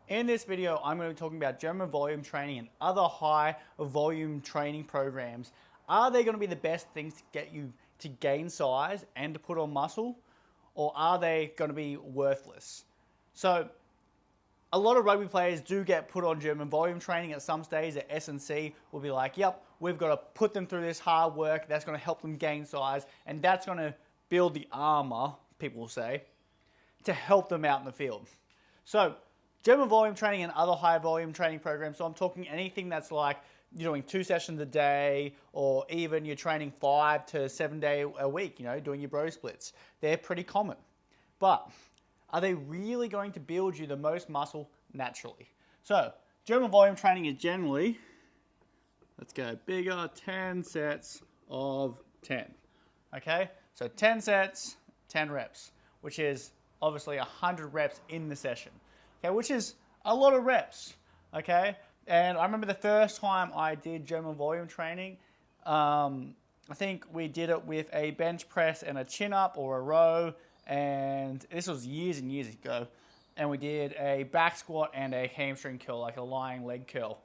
In this video, I'm going to be talking about German volume training and other high volume training programs. Are they going to be the best things to get you to gain size and to put on muscle, or are they going to be worthless? So, a lot of rugby players do get put on German volume training at some stage. The S&C will be like, yep, we've got to put them through this hard work. That's going to help them gain size, and that's going to build the armor, people will say, to help them out in the field. So, German volume training and other high volume training programs. So I'm talking anything that's like you're doing 2 sessions a day, or even you're training 5 to 7 days a week, doing your bro splits. They're pretty common. But are they really going to build you the most muscle naturally? So German volume training is generally, let's go bigger, 10 sets of 10. Okay, so 10 sets, 10 reps, which is obviously 100 reps in the session. Okay, which is a lot of reps, okay? And I remember the first time I did German volume training, I think we did it with a bench press and a chin-up or a row, and this was years and years ago, and we did a back squat and a hamstring curl, like a lying leg curl.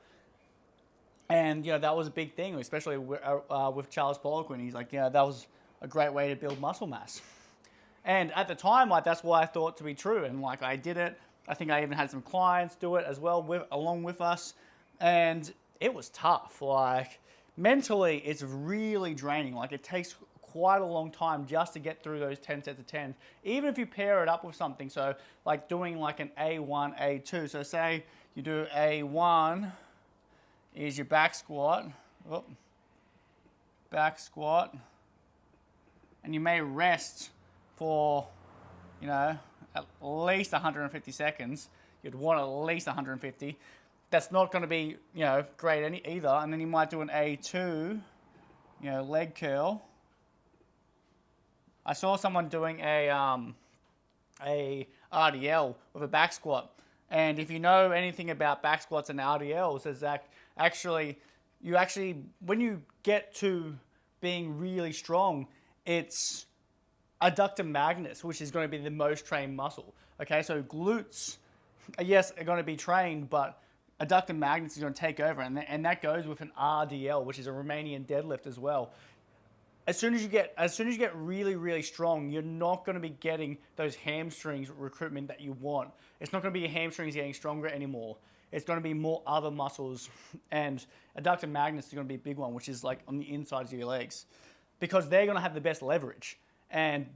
And, that was a big thing, especially with Charles Poliquin. He's like, that was a great way to build muscle mass. And at the time, that's what I thought to be true, and I did it. I think I even had some clients do it as well along with us, and it was tough. Mentally, it's really draining. It takes quite a long time just to get through those 10 sets of 10, even if you pair it up with something. So doing an A1, A2. So say you do A1 is your back squat, and you may rest for, at least 150 seconds. You'd want at least 150. That's not going to be, great either. And then you might do an A2, leg curl. I saw someone doing a RDL with a back squat. And if you know anything about back squats and RDLs, is that when you get to being really strong, it's adductor magnus, which is going to be the most trained muscle. Okay, so glutes, yes, are going to be trained, but adductor magnus is going to take over, and that goes with an RDL, which is a Romanian deadlift as well. As soon as you get really, really strong, you're not going to be getting those hamstrings recruitment that you want. It's not going to be your hamstrings getting stronger anymore. It's going to be more other muscles, and adductor magnus is going to be a big one, which is on the insides of your legs, because they're going to have the best leverage. And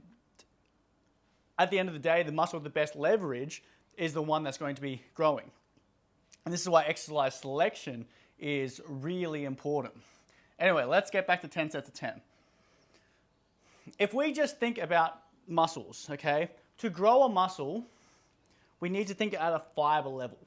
at the end of the day, the muscle with the best leverage is the one that's going to be growing. And this is why exercise selection is really important. Anyway, let's get back to 10 sets of 10. If we just think about muscles, okay, to grow a muscle, we need to think at a fiber level.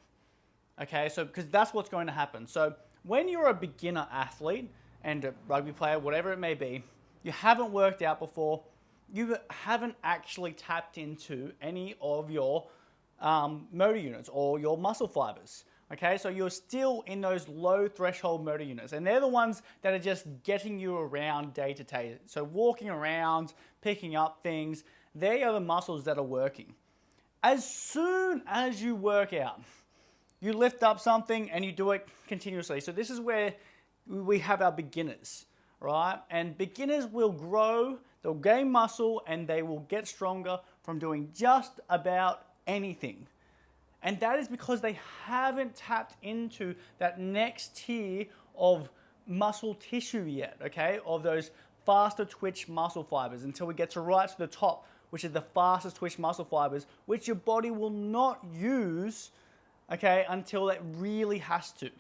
Okay, so because that's what's going to happen. So when you're a beginner athlete and a rugby player, whatever it may be, you haven't worked out before, you haven't actually tapped into any of your motor units or your muscle fibers. Okay, so you're still in those low threshold motor units, and they're the ones that are just getting you around day to day. So walking around, picking up things, they are the muscles that are working. As soon as you work out, you lift up something and you do it continuously. So this is where we have our beginners, right? And beginners will grow, they'll gain muscle, and they will get stronger from doing just about anything. And that is because they haven't tapped into that next tier of muscle tissue yet, okay? Of those faster twitch muscle fibers until we get to right to the top, which is the fastest twitch muscle fibers, which your body will not use, okay, until it really has to.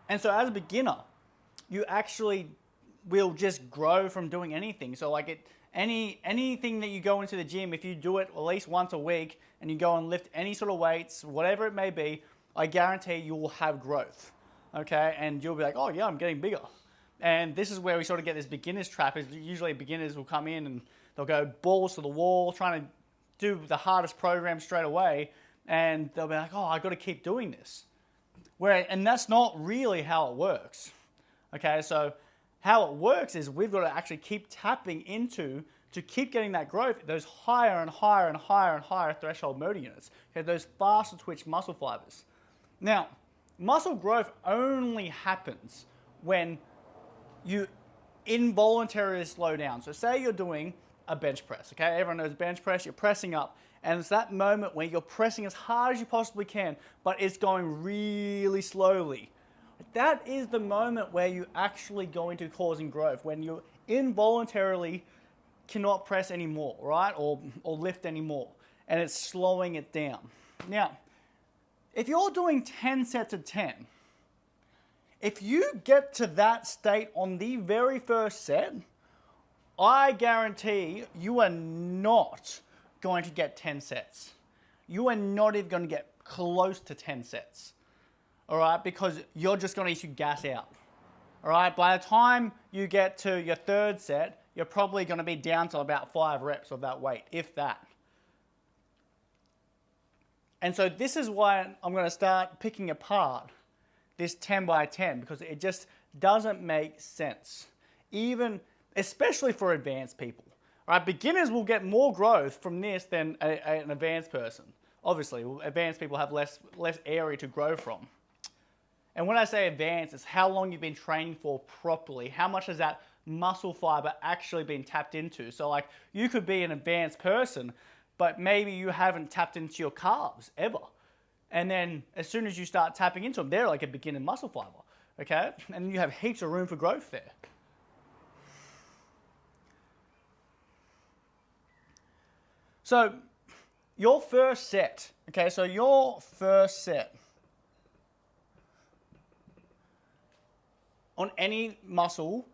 And so as a beginner, you actually will just grow from doing anything. So anything that you go into the gym, if you do it at least once a week and you go and lift any sort of weights, whatever it may be, I guarantee you will have growth, okay? And you'll be like, oh yeah, I'm getting bigger. And this is where we sort of get this beginner's trap, is usually beginners will come in and they'll go balls to the wall, trying to do the hardest program straight away, and they'll be like, oh, I've got to keep doing this. And that's not really how it works, okay? So how it works is we've got to actually keep tapping into to keep getting that growth, those higher and higher and higher and higher threshold motor units, okay, those faster twitch muscle fibers. Now, muscle growth only happens when you involuntarily slow down. So say you're doing a bench press, okay? Everyone knows bench press, you're pressing up, and it's that moment where you're pressing as hard as you possibly can, but it's going really slowly. That is the moment where you're actually going to causing growth, when you involuntarily cannot press anymore, right? Or lift anymore, and it's slowing it down. Now, if you're doing 10 sets of 10, if you get to that state on the very first set, I guarantee you are not going to get 10 sets. You are not even going to get close to 10 sets, all right? Because you're just going to issue gas out, all right? By the time you get to your third set, you're probably going to be down to about 5 reps of that weight, if that. And so this is why I'm going to start picking apart this 10 by 10, because it just doesn't make sense, even especially for advanced people. All right, beginners will get more growth from this than an advanced person. Obviously, advanced people have less area to grow from. And when I say advanced, it's how long you've been training for properly. How much has that muscle fiber actually been tapped into? So like, you could be an advanced person, but maybe you haven't tapped into your calves ever. And then as soon as you start tapping into them, they're like a beginner muscle fiber, okay? And you have heaps of room for growth there. So your first set, okay, so your first set on any muscle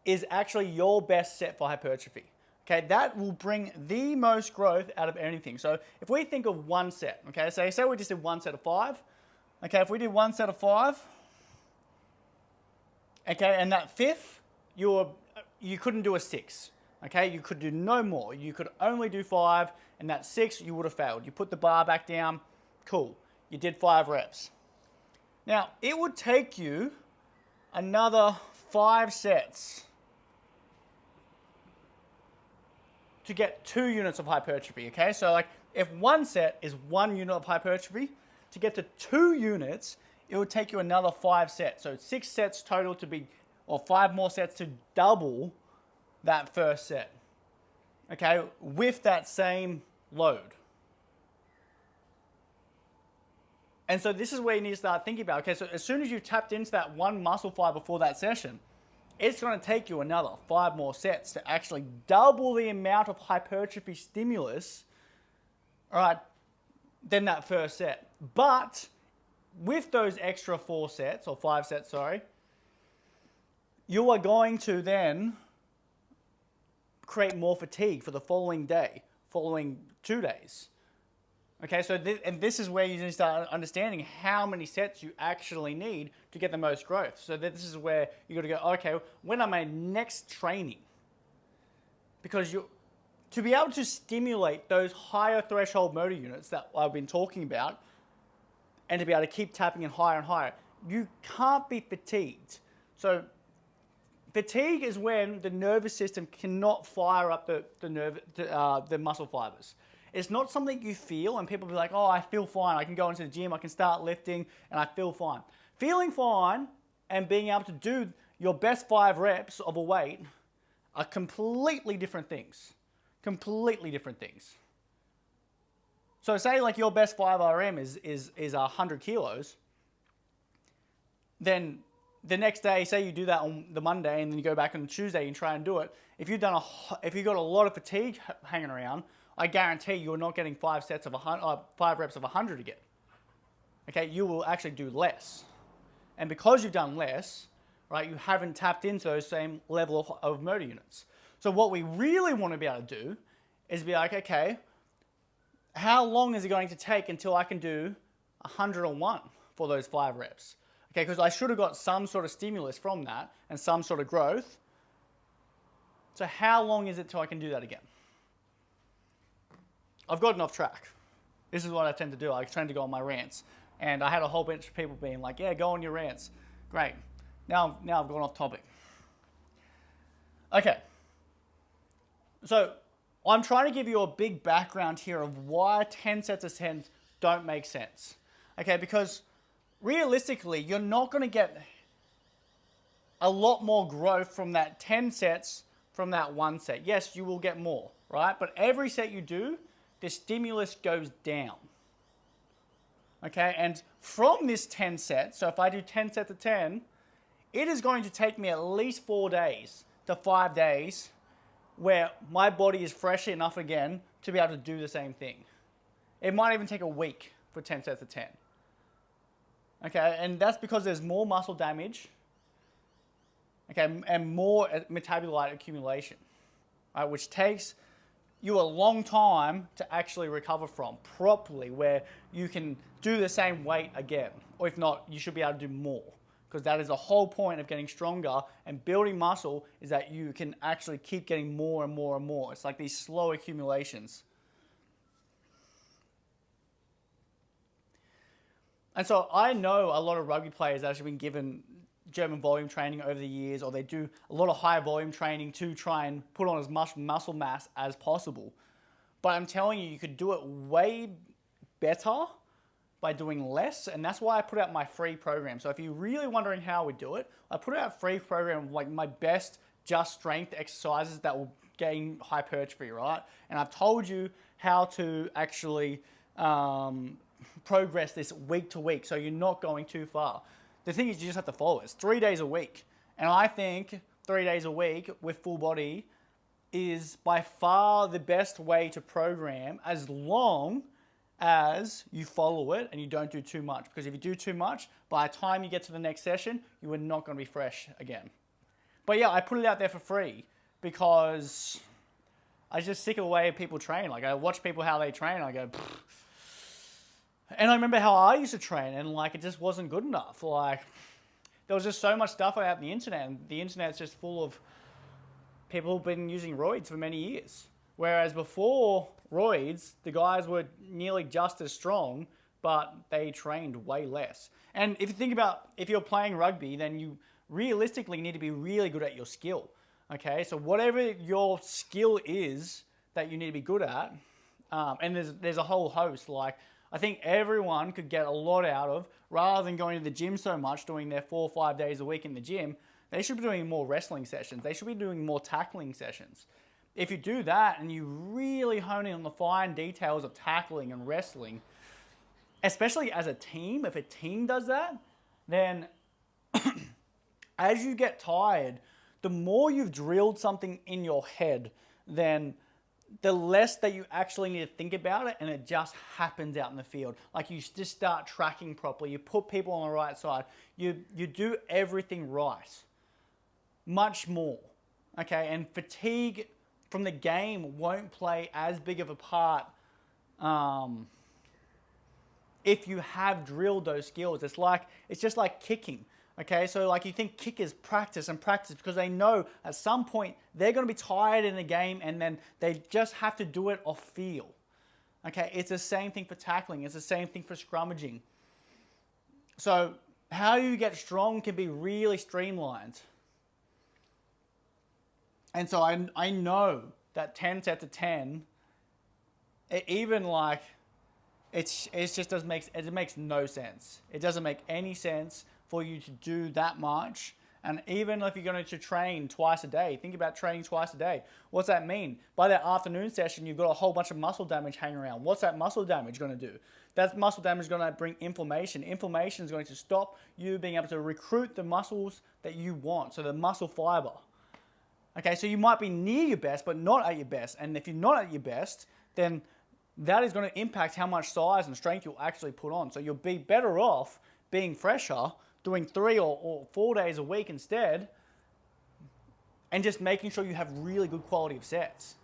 is actually your best set for hypertrophy. Okay, that will bring the most growth out of anything. So if we think of one set, okay, so say we just did one set of 5. Okay, if we did one set of 5, okay, and that fifth, you couldn't do a 6. Okay, you could do no more. You could only do 5, and that 6, you would have failed. You put the bar back down, cool. You did 5 reps. Now, it would take you another 5 sets to get 2 units of hypertrophy, okay? So like, if one set is 1 unit of hypertrophy, to get to 2 units, it would take you another 5 sets. So 6 sets total to be, or 5 more sets to double that first set, okay, with that same load. And so this is where you need to start thinking about, okay, so as soon as you've tapped into that one muscle fiber for that session, it's going to take you another 5 more sets to actually double the amount of hypertrophy stimulus, all right, than that first set. But with those extra 4 sets, or 5 sets, sorry, you are going to then create more fatigue for the following day, following 2 days. Okay, so this is where you need to start understanding how many sets you actually need to get the most growth. So this is where you got to go, okay, when am I next training? Because to be able to stimulate those higher threshold motor units that I've been talking about, and to be able to keep tapping in higher and higher, you can't be fatigued. So fatigue is when the nervous system cannot fire up the muscle fibers. It's not something you feel, and people be like, oh, I feel fine. I can go into the gym, I can start lifting, and I feel fine. Feeling fine and being able to do your best 5 reps of a weight are completely different things. Completely different things. So say like your best 5RM is 100 kilos, then the next day, say you do that on the Monday, and then you go back on Tuesday and try and do it. If you've got a lot of fatigue hanging around, I guarantee you're not getting 5 reps of 100 again. Okay, you will actually do less, and because you've done less, right, you haven't tapped into those same level of motor units. So what we really want to be able to do is be like, okay, how long is it going to take until I can do 101 for those 5 reps? Okay, because I should have got some sort of stimulus from that and some sort of growth. So how long is it till I can do that again? I've gotten off track. This is what I tend to do. I tend to go on my rants. And I had a whole bunch of people being like, yeah, go on your rants. Great. Now I've gone off topic. Okay, So I'm trying to give you a big background here of why 10 sets of 10 don't make sense. Okay, because realistically, you're not going to get a lot more growth from that 10 sets from that one set. Yes, you will get more, right? But every set you do, the stimulus goes down. Okay, and from this 10 sets, so if I do 10 sets of 10, it is going to take me at least 4 days to 5 days where my body is fresh enough again to be able to do the same thing. It might even take a week for 10 sets of 10. Okay, and that's because there's more muscle damage, okay, and more metabolite accumulation, right, which takes you a long time to actually recover from properly, where you can do the same weight again, or if not, you should be able to do more, because that is the whole point of getting stronger and building muscle, is that you can actually keep getting more and more and more. It's like these slow accumulations. And so I know a lot of rugby players that have been given German volume training over the years, or they do a lot of high volume training to try and put on as much muscle mass as possible. But I'm telling you, you could do it way better by doing less, and that's why I put out my free program. So if you're really wondering how we do it, I put out a free program, like my best just strength exercises that will gain hypertrophy, right? And I've told you how to actually progress this week to week, so you're not going too far. The thing is, you just have to follow it. It's 3 days a week. And I think 3 days a week with full body is by far the best way to program, as long as you follow it and you don't do too much. Because if you do too much, by the time you get to the next session, you are not going to be fresh again. But yeah, I put it out there for free because I just sick of the way people train. Like, I watch people how they train, and I go, pfft. And I remember how I used to train, and like, it just wasn't good enough. Like, there was just so much stuff out on the internet, and the internet's just full of people who've been using roids for many years. Whereas before roids, the guys were nearly just as strong, but they trained way less. And if you think about, if you're playing rugby, then you realistically need to be really good at your skill. Okay, so whatever your skill is that you need to be good at, and there's a whole host, like, I think everyone could get a lot out of, rather than going to the gym so much, doing their 4 or 5 days a week in the gym, they should be doing more wrestling sessions. They should be doing more tackling sessions. If you do that and you really hone in on the fine details of tackling and wrestling, especially as a team, if a team does that, then as you get tired, the more you've drilled something in your head, then the less that you actually need to think about it, and it just happens out in the field. Like, you just start tracking properly. You put people on the right side. You do everything right. Much more. Okay, and fatigue from the game won't play as big of a part if you have drilled those skills. It's just like kicking. Okay, so like, you think kickers practice and practice because they know at some point they're going to be tired in the game, and then they just have to do it off feel. Okay, it's the same thing for tackling. It's the same thing for scrummaging. So how you get strong can be really streamlined. And so I know that 10 sets of 10, it makes no sense. It doesn't make any sense for you to do that much. And even if you're going to train twice a day, think about training twice a day. What's that mean? By that afternoon session, you've got a whole bunch of muscle damage hanging around. What's that muscle damage going to do? That muscle damage is going to bring inflammation. Inflammation is going to stop you being able to recruit the muscles that you want, so the muscle fiber. Okay, so you might be near your best, but not at your best. And if you're not at your best, then that is going to impact how much size and strength you'll actually put on. So you'll be better off being fresher, doing 3 or 4 days a week instead, and just making sure you have really good quality of sets.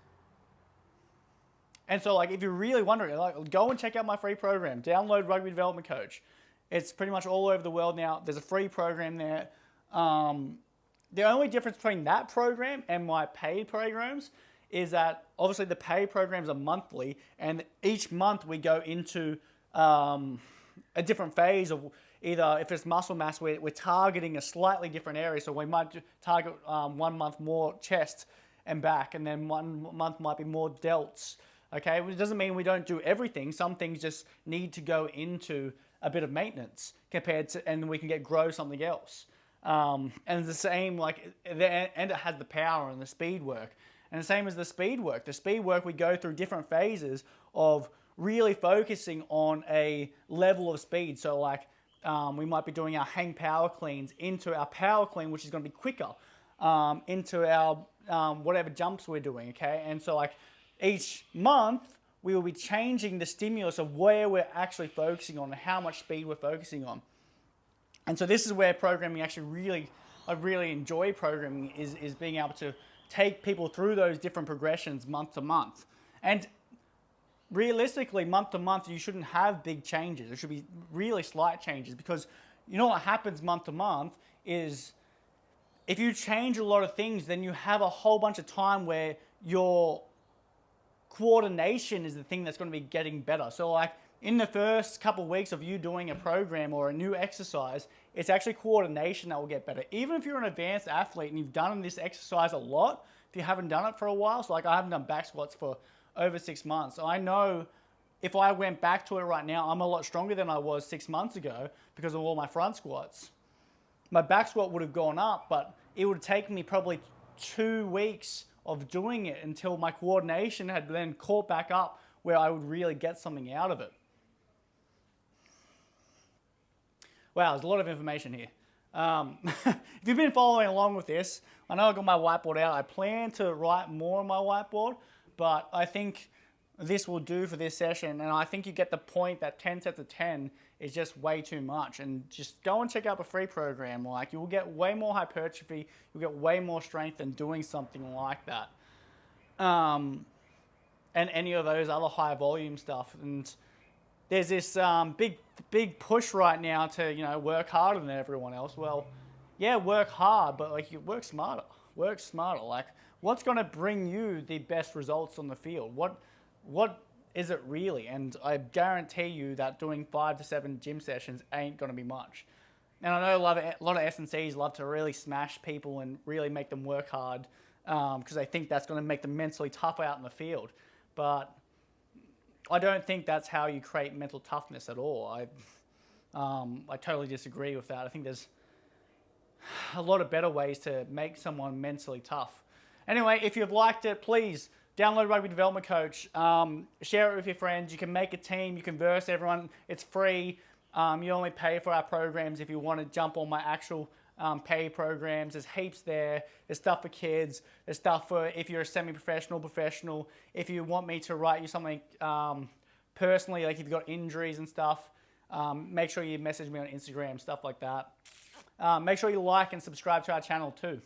And so, like, if you're really wondering, like, go and check out my free program. Download Rugby Development Coach. It's pretty much all over the world now. There's a free program there. The only difference between that program and my paid programs is that obviously the paid programs are monthly, and each month we go into a different phase of either, if it's muscle mass, we're targeting a slightly different area. So we might target 1 month more chest, and back, and then 1 month might be more delts. Okay, it doesn't mean we don't do everything. Some things just need to go into a bit of maintenance compared to, and we can grow something else. And the same, and it has the power and the speed work. And the same as the speed work. The speed work, we go through different phases of really focusing on a level of speed. So we might be doing our hang power cleans into our power clean, which is going to be quicker, into our whatever jumps we're doing, okay? And so each month, we will be changing the stimulus of where we're actually focusing on and how much speed we're focusing on. And so this is where programming actually I really enjoy programming, is being able to take people through those different progressions month to month. And realistically, month to month, you shouldn't have big changes. There should be really slight changes, because you know what happens month to month is if you change a lot of things, then you have a whole bunch of time where your coordination is the thing that's going to be getting better. So in the first couple of weeks of you doing a program or a new exercise, it's actually coordination that will get better. Even if you're an advanced athlete and you've done this exercise a lot, if you haven't done it for a while, so I haven't done back squats for over 6 months. So I know if I went back to it right now, I'm a lot stronger than I was 6 months ago because of all my front squats. My back squat would have gone up, but it would take me probably 2 weeks of doing it until my coordination had then caught back up where I would really get something out of it. Wow, there's a lot of information here. If you've been following along with this, I know I got my whiteboard out. I plan to write more on my whiteboard, but I think this will do for this session. And I think you get the point that 10 sets of 10 is just way too much. And just go and check out the free program. You will get way more hypertrophy. You'll get way more strength than doing something like that. And any of those other high volume stuff. And there's this big push right now to work harder than everyone else. Well, yeah, work hard, but you work smarter. Work smarter. What's going to bring you the best results on the field? What is it really? And I guarantee you that doing 5 to 7 gym sessions ain't going to be much. And I know a lot of S&Cs love to really smash people and really make them work hard because they think that's going to make them mentally tough out in the field. But I don't think that's how you create mental toughness at all. I totally disagree with that. I think there's a lot of better ways to make someone mentally tough. Anyway, if you've liked it, please download Rugby Development Coach. Share it with your friends. You can make a team. You can verse everyone. It's free. You only pay for our programs if you want to jump on my actual pay programs. There's heaps there. There's stuff for kids. There's stuff for if you're a semi-professional, professional. If you want me to write you something personally, if you've got injuries and stuff, make sure you message me on Instagram, stuff like that. Make sure you like and subscribe to our channel too.